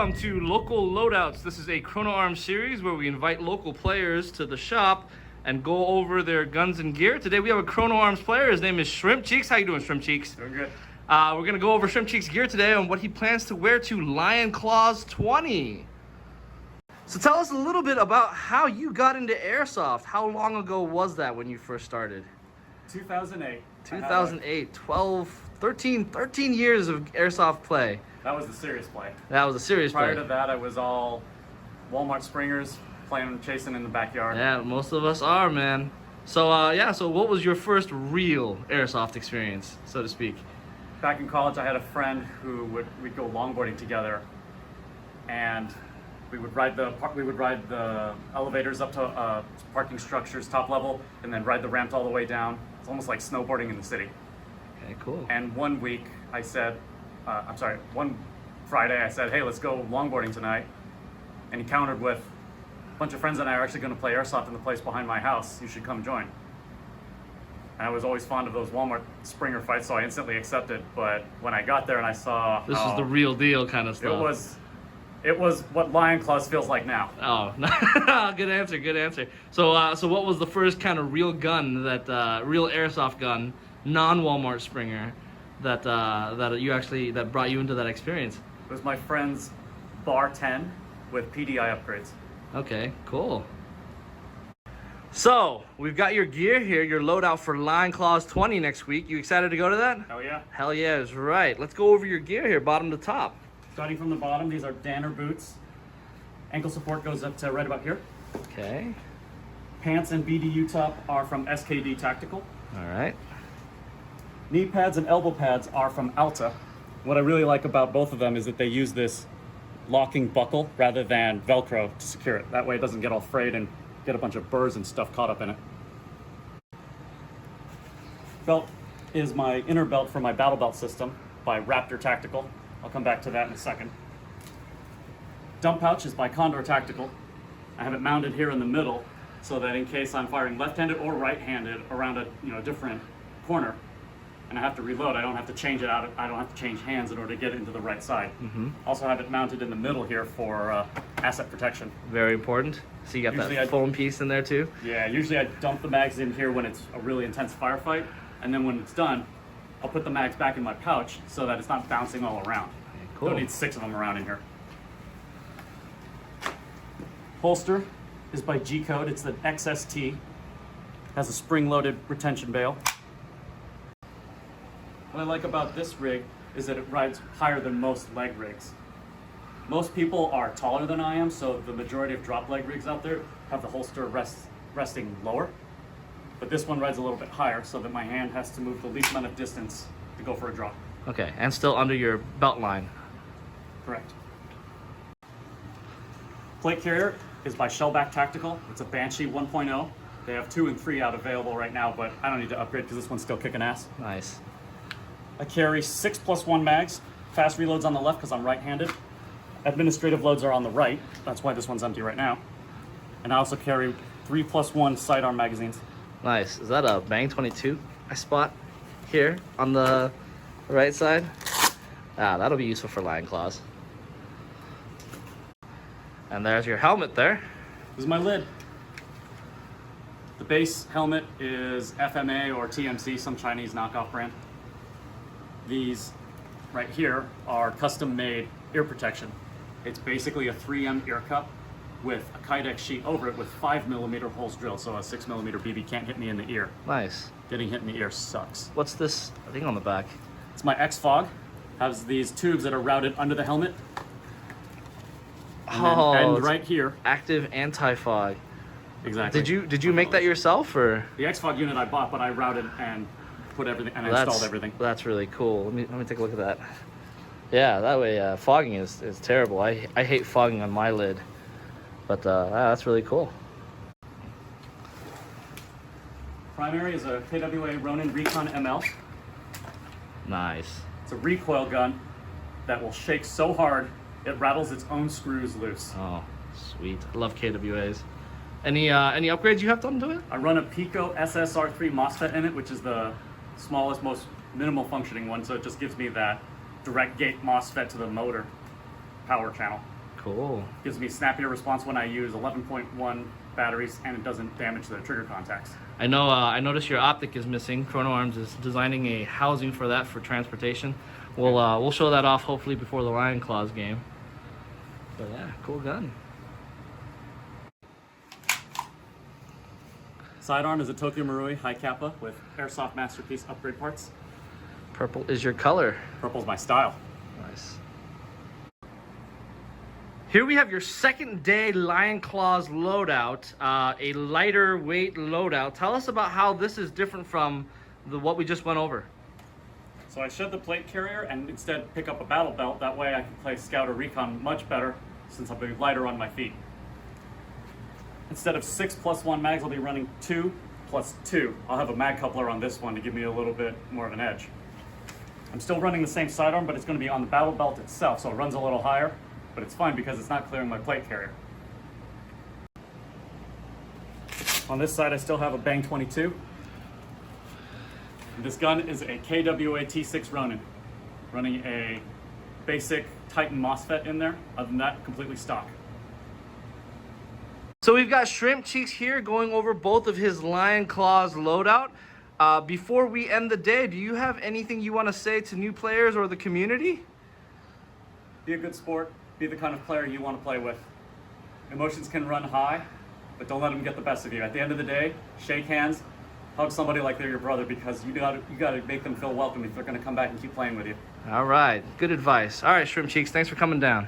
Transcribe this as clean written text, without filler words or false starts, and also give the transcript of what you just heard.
Welcome to Local Loadouts. This is a CronoArms series where we invite local players to the shop and go over their guns and gear. Today we have a CronoArms player. His name is Shrimp Cheeks. How you doing, Shrimp Cheeks? Doing good. We're gonna go over Shrimp Cheeks' gear today and what he plans to wear to Lion Claws 20. So tell us a little bit about how you got into Airsoft. How long ago was that when you first started? 2008. 2008, 13 years of Airsoft play. That was the serious play. That was a serious play. Prior to that, I was all Walmart springers, playing, chasing in the backyard. Yeah, most of us are, man. So, so what was your first real Airsoft experience, so to speak? Back in college, I had a friend who we'd go longboarding together, and we would ride the elevators up to parking structures, top level, and then ride the ramps all the way down. It's almost like snowboarding in the city. Okay, cool. And one week, one Friday, I said, hey, let's go longboarding tonight. And he countered with, a bunch of friends and I are actually going to play Airsoft in the place behind my house. You should come join. And I was always fond of those Walmart Springer fights, so I instantly accepted. But when I got there and I saw this is the real deal kind of stuff. It was what Lion Claws feels like now. Oh, good answer, good answer. So, what was the first kind of real gun that, real Airsoft gun, non-Walmart Springer, that brought you into that experience? It was my friend's Bar 10 with PDI upgrades. Okay, cool. So, we've got your gear here, your loadout for Lion Claws 20 next week. You excited to go to that? Hell yeah. Hell yeah, is right. Let's go over your gear here, bottom to top. Starting from the bottom, these are Danner boots. Ankle support goes up to right about here. Okay. Pants and BDU top are from SKD Tactical. All right. Knee pads and elbow pads are from Alta. What I really like about both of them is that they use this locking buckle rather than Velcro to secure it. That way it doesn't get all frayed and get a bunch of burrs and stuff caught up in it. Belt is my inner belt for my battle belt system by Raptor Tactical. I'll come back to that in a second. Dump pouch is by Condor Tactical. I have it mounted here in the middle so that in case I'm firing left-handed or right-handed around a different corner and I have to reload, I don't have to change it out. I don't have to change hands in order to get into the right side. Also have it mounted in the middle here for asset protection. Very important. So you got usually that foam piece in there too? Yeah, usually I dump the mags in here when it's a really intense firefight, and then when it's done, I'll put the mags back in my pouch so that it's not bouncing all around. Okay, cool. Don't need 6 of them around in here. Holster is by G-Code. It's the XST. Has a spring-loaded retention bail. What I like about this rig is that it rides higher than most leg rigs. Most people are taller than I am, so the majority of drop leg rigs out there have the holster resting lower. But this one rides a little bit higher so that my hand has to move the least amount of distance to go for a drop. Okay, and still under your belt line. Correct. Plate carrier is by Shellback Tactical. It's a Banshee 1.0. They have 2 and 3 out available right now, but I don't need to upgrade because this one's still kicking ass. Nice. I carry 6+1 mags. Fast reloads on the left because I'm right-handed. Administrative loads are on the right. That's why this one's empty right now. And I also carry 3+1 Sidearm Magazines. Nice. Is that a Bang22 I spot here on the right side? That'll be useful for Lion Claws. And there's your helmet there. This is my lid. The base helmet is FMA or TMC, some Chinese knockoff brand. These right here are custom-made ear protection. It's basically a 3M ear cup with a Kydex sheet over it with 5mm holes drilled, so a 6mm BB can't hit me in the ear. Nice. Getting hit in the ear sucks. What's this thing on the back? It's my X-Fog. Has these tubes that are routed under the helmet. And right here. Active anti-fog. Exactly. Did you make that yourself, or? The X-Fog unit I bought, but I routed and put everything and installed everything. That's really cool. Let me take a look at that. Yeah, that way fogging is terrible. I hate fogging on my lid, but that's really cool. Primary is a KWA Ronin Recon ML. Nice. It's a recoil gun that will shake so hard it rattles its own screws loose. Oh, sweet. I love KWAs. Any upgrades you have done to it? I run a Pico SSR3 MOSFET in it, which is the smallest, most minimal functioning one, so it just gives me that direct gate MOSFET to the motor power channel. Cool. Gives me snappier response when I use 11.1 batteries, and it doesn't damage the trigger contacts. I know. I noticed your optic is missing. CronoArms is designing a housing for that for transportation. We'll show that off hopefully before the Lion Claws game. But yeah, cool gun. Sidearm is a Tokyo Marui HiCapa with Airsoft Masterpiece upgrade parts. Purple is your color. Purple's my style. Nice. Here we have your second day Lion Claws loadout, a lighter weight loadout. Tell us about how this is different from what we just went over. So I shed the plate carrier and instead pick up a battle belt. That way I can play Scout or Recon much better since I'll be lighter on my feet. Instead of 6+1 mags, I'll be running 2+2. I'll have a mag coupler on this one to give me a little bit more of an edge. I'm still running the same sidearm, but it's going to be on the battle belt itself, so it runs a little higher, but it's fine because it's not clearing my plate carrier. On this side, I still have a Bang22. This gun is a KWA T6 Ronin, running a basic Titan MOSFET in there. Other than that, completely stock. So we've got Shrimp Cheeks here going over both of his Lion Claws loadout. Before we end the day, do you have anything you want to say to new players or the community? Be a good sport. Be the kind of player you want to play with. Emotions can run high, but don't let them get the best of you. At the end of the day, shake hands, hug somebody like they're your brother, because you got to make them feel welcome if they're going to come back and keep playing with you. All right, good advice. All right, Shrimp Cheeks, thanks for coming down.